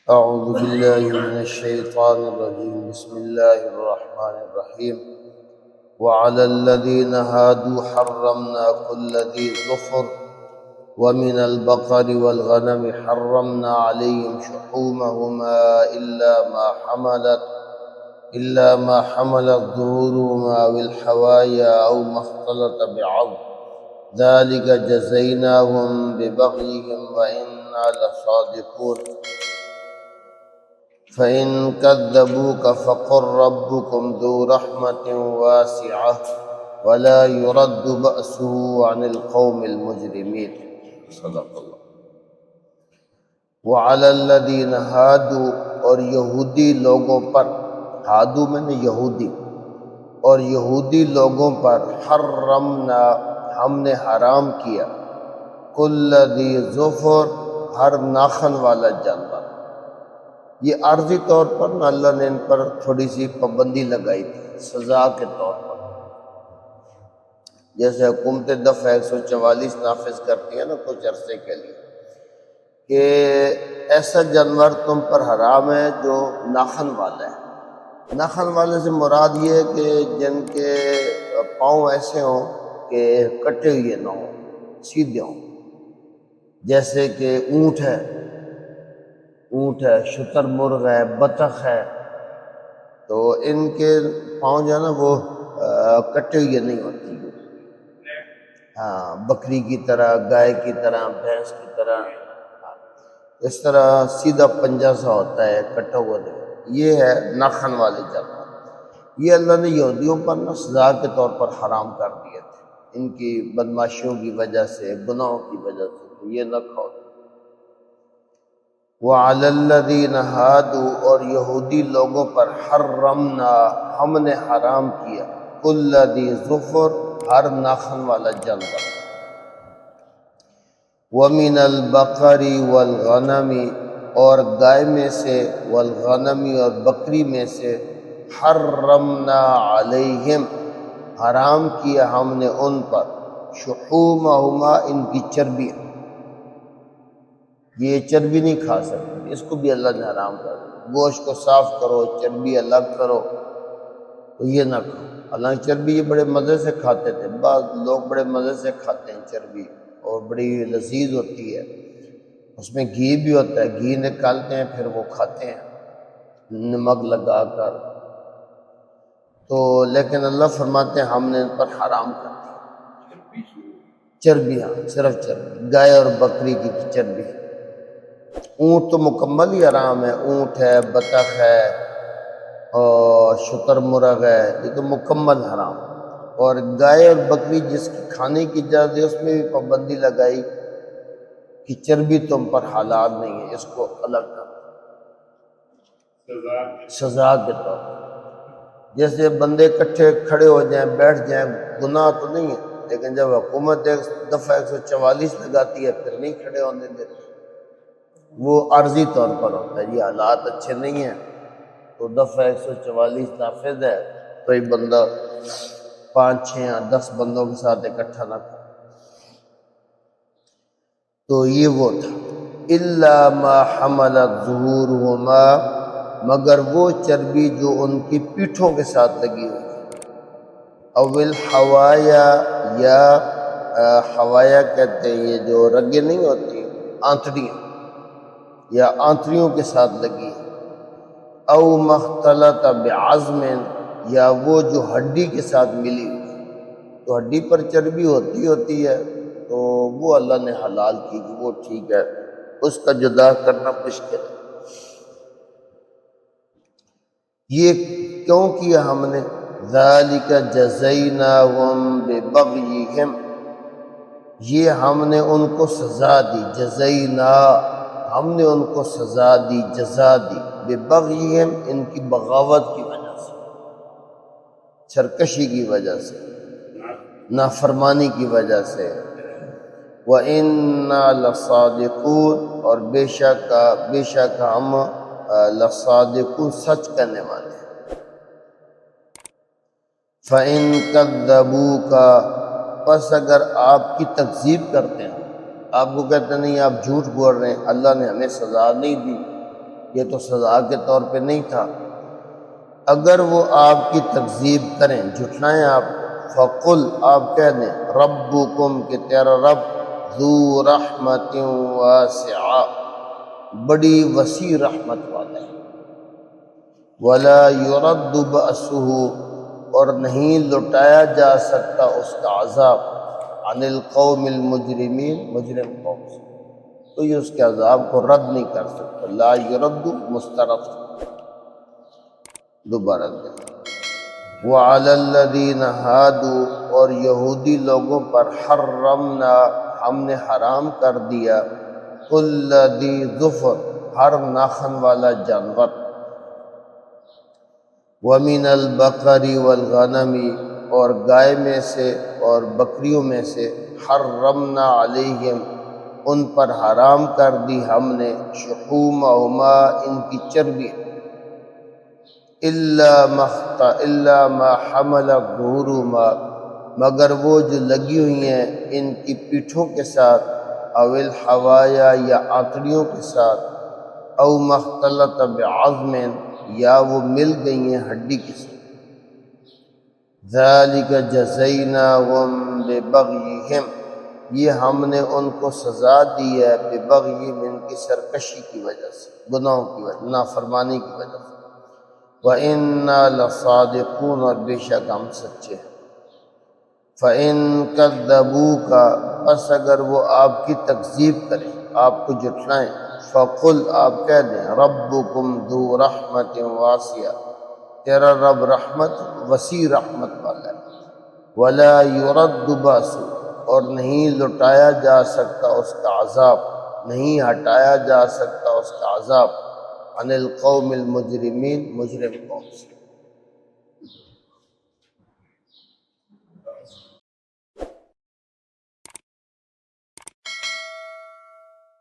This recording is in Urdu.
أعوذ بالله من الشيطان الرجيم بسم الله الرحمن الرحيم وعلى الذين هادوا حرمنا كل ذي ظفر ومن البقر والغنم حرمنا عليهم شحومهما إلا ما حملت ظهورهما أو الحوايا أو ما اختلط بعظم ذلك جزيناهم ببغيهم وإنا لصادقون فإن كذبوك فقل ربكم ذو رحمة واسعة ولا يرد بأسه عن القوم المجرمين صدق اللہ۔ وعلى الذين هادوا، اور یہودی لوگوں پر، ہادو میں نے یہودی، اور یہودی لوگوں پر حرمنا، ہم نے حرام کیا، کل ذی ظفر، ہر ناخن والا جانور۔ یہ عارضی طور پر نا اللہ نے ان پر تھوڑی سی پابندی لگائی تھی سزا کے طور پر، جیسے حکومت دفع 144 نافذ کرتی ہے نا کچھ عرصے کے لیے، کہ ایسا جانور تم پر حرام ہے جو ناخن والا ہے۔ ناخن والے سے مراد یہ ہے کہ جن کے پاؤں ایسے ہوں کہ کٹے ہوئے نہ ہوں، سیدھے ہوں، جیسے کہ اونٹ ہے، شتر مرغ ہے، بطخ ہے، تو ان کے پاؤں جو ہے نا وہ کٹے ہوئے نہیں ہوتی، ہاں، بکری کی طرح، گائے کی طرح، بھینس کی طرح، اس طرح سیدھا پنجہ سا ہوتا ہے، کٹا ہوا نہیں۔ یہ ہے ناخن والے جانور۔ یہ اللہ نے یہودیوں پر نا سزا کے طور پر حرام کر دیے تھے، ان کی بدماشیوں کی وجہ سے، گناہوں کی وجہ سے، تو یہ نہ کھاؤ۔ وَعَلَى الَّذِينَ هَادُوا، اور یہودی لوگوں پر حرمنا، ہم نے حرام کیا، کل ذی ظفر، ہر ناخن والا جانور۔ وَمِنَ الْبَقَرِ وَالْغَنَمِ، اور گائے میں سے، والغنم، اور بکری میں سے، حرمنا علیہم، حرام کیا ہم نے ان پر، شحومہما، ان کی چربی، یہ چربی نہیں کھا سکتے، اس کو بھی اللہ نے حرام کر دیا۔ گوشت کو صاف کرو، چربی الگ کرو، تو یہ نہ کھاؤ۔ حالانکہ چربی یہ بڑے مزے سے کھاتے تھے، بعض لوگ بڑے مزے سے کھاتے ہیں چربی، اور بڑی لذیذ ہوتی ہے، اس میں گھی بھی ہوتا ہے، گھی نکالتے ہیں پھر وہ کھاتے ہیں نمک لگا کر، تو لیکن اللہ فرماتے ہیں ہم نے ان پر حرام کر دیا چربی، ہاں صرف چربی، گائے اور بکری کی چربی۔ اونٹ تو مکمل ہی حرام ہے، اونٹ ہے، بطخ ہے، اور شتر مرغ ہے، یہ تو مکمل حرام۔ اور گائے اور بکری جس کی کھانے کی اجازت ہے، اس میں بھی پابندی لگائی کہ چربی تم پر حلال نہیں ہے، اس کو الگ کر، سزا کے طور پر۔ جیسے بندے اکٹھے کھڑے ہو جائیں، بیٹھ جائیں، گناہ تو نہیں ہے، لیکن جب حکومت ایک دفعہ 144 لگاتی ہے پھر نہیں کھڑے ہونے دیتے، وہ عارضی طور پر ہوتا ہے، یہ حالات اچھے نہیں ہیں تو دفعہ 144 نافذ ہے، تو ایک بندہ 5، 6 یا 10 بندوں کے ساتھ اکٹھا نہ کرے، تو یہ وہ تھا۔ الا ما حملت ظہورہما، مگر وہ چربی جو ان کی پیٹھوں کے ساتھ لگی ہوئی ہے، او الحوایا، یا حوایا کہتے ہیں یہ جو رگیں نہیں ہوتی، آنتڑیاں، یا آنتڑیوں کے ساتھ لگی ہے، او مختلط بعظم، یا وہ جو ہڈی کے ساتھ ملی ہوئی ہے، تو ہڈی پر چربی ہوتی ہے تو وہ اللہ نے حلال کی کہ وہ ٹھیک ہے، اس کا جدا کرنا مشکل ہے۔ یہ کیوں کیا ہم نے؟ ذالک جزیناہم ببغیہم، یہ ہم نے ان کو سزا دی، جزینا، ہم نے ان کو سزا دی، جزا دی، ببغیہم، ان کی بغاوت کی وجہ سے، سرکشی کی وجہ سے، نافرمانی کی وجہ سے۔ وَإِنَّا لَصَادِقُونَ، اور بے شک ہم لصادقون، سچ کرنے والے ہیں۔ فَإِن كَذَّبُوكَ، پس اگر آپ کی تکذیب کرتے ہیں، آپ کو کہتے ہیں نہیں آپ جھوٹ بول رہے ہیں، اللہ نے ہمیں سزا نہیں دی، یہ تو سزا کے طور پہ نہیں تھا۔ اگر وہ آپ کی تکذیب کریں، جھٹلائیں آپ کو، فقل آپ کہہ دیں ربکم کہ تیرا رب ذو رحمت واسعہ بڑی وسیع رحمت والا ہے، ولا يرد بأسہ اور نہیں لٹایا جا سکتا اس کا عذاب عن القوم المجرمین مجرم قوم سے، کوئی اس کے عذاب کو رد نہیں کر سکتا۔ لا يرد مسترد دوبارہ دیں۔ وعلی الذین ہادوا اور یہودی لوگوں پر حرمنا ہم نے حرام کر دیا کل ذی ظفر ہر ناخن والا جانور، ومن البقر والغنم اور گائے میں سے اور بکریوں میں سے، حرمنا علیہم ان پر حرام کر دی ہم نے، شحومہما ان کی چربی، الا ما حملت ظہورہما مگر وہ جو لگی ہوئی ہیں ان کی پیٹھوں کے ساتھ، او الحوایا یا آنتڑیوں کے ساتھ، او مختلط بعظم یا وہ مل گئی ہیں ہڈی کے ساتھ، ذالک جزیناہم ببغیہم یہ ہم نے ان کو سزا دی ہے، ببغیہم ان کی سرکشی کی وجہ سے، گناہوں کی وجہ، نافرمانی کی وجہ سے، وَإِنَّا لَصَادِقُونَ اور بے شک ہم سچے ہیں۔ فَإِن كَذَّبُوكَ پس اگر وہ آپ کی تکذیب کریں، آپ کو جھٹلائیں، فَقُلْ آپ کہہ دیں رَبُّكُمْ ذُو رَحْمَةٍ وَاسِعَةٍ تیرا رب رحمت وسیع رحمت والا ہے، وَلَا يُرَدُّ بَأْسُهُ اور نہیں لٹایا جا سکتا اس کا عذاب، نہیں ہٹایا جا سکتا اس کا عذاب عن القوم المجرمین مجرم قوم سے۔